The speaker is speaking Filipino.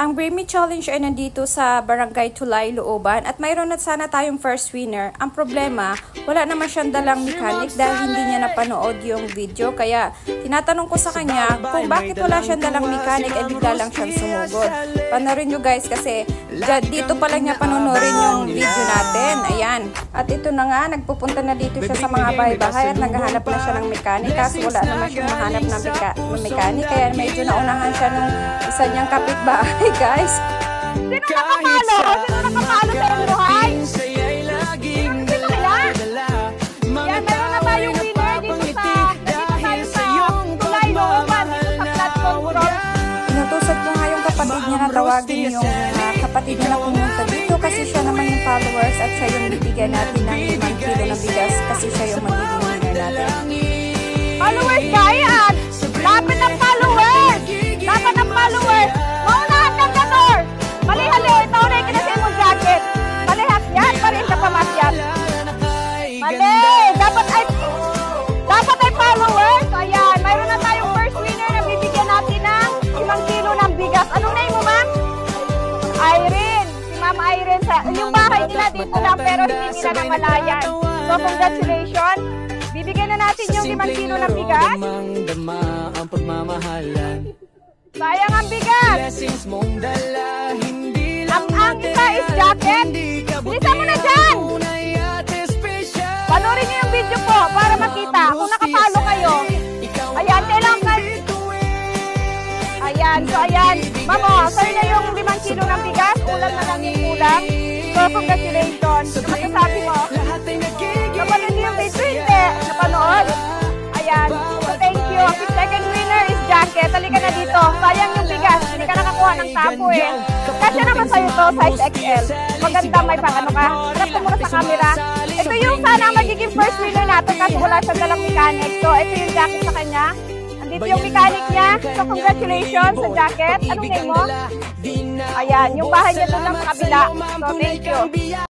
Ang Brimy Challenge ay nandito sa Barangay Tulay, Looban at mayroon na sana tayong first winner. Ang problema, wala naman siyang dalang mechanic dahil hindi niya napanood yung video. Kaya tinatanong ko sa kanya kung bakit wala siyang dalang mechanic ay bigla lang siyang sumugod. Panoorin nyo guys kasi dito pa lang niya panonorin yung video natin. Ayan. At ito na nga, nagpupunta na dito siya sa mga bahay-bahay at naghahanap na siya ng mechanic kasi wala naman siyang mahanap ng mechanic. Kaya medyo naunahan siya nung isa niyang kapitbahay. Guys, sino nakapalo? Sino nakapalo sa buhay? Sino kaya? Yan, meron na tayong winner dito sa Tulay, Looban, dito sa Flood Control. Inutusad ko nga yung kapatid niya na tawagin yung kapatid niya na pumunta dito kasi siya naman yung followers at siya yung bibigyan natin ng 5 kilo ng bigas kasi siya yung magiging winner natin. Followers kayaan! Lapit ng followers! Lapit ng followers! Maunahan ng ganor! Mali-hali! Naunay ka na sa imong jacket! Malihat yan! Malihat ka pamasyat! Mali! Dapat ay followers! Ayan! Mayroon na tayong first winner na bibigyan natin ng 5 kilo ng bigas. Anong name mo, ma'am? Irene! Si Ma'am Irene. Yung bahay nila dito lang pero hindi nila namalayan. So, congratulations! Bibigyan na natin yung 5 kilo ng bigas. Sayang ang bigas. Ang isa is jacket. Bilisan mo na dyan. Panoorin niyo yung video po para makita kung nakapalo kayo. Ayan, kailangan. Ayan, so ayan. Mamo, sa'yo na yung 5 kilo ng bigas. Ulam na lang yung ulam. So, congratulations. Ano sabi mo? Napanood niyo yung video, hindi. Napanood? Ayan. So, thank you. Ang second winner is jacket. Halika na dito. Sayang yung bigas. Hindi ka nakakuha ng tapo eh. Kasi naman sa'yo to, size XL. Maganda, may pang ano ka. Harap ko muna sa camera. Ito yung sana magiging first winner natin kasi wala siyang dalang mechanic. So, ito yung jacket sa kanya. Andito yung mechanic niya. So, congratulations sa jacket. Anong name mo? Ayan. Yung bahay niya doon lang sa kabila. So, thank you.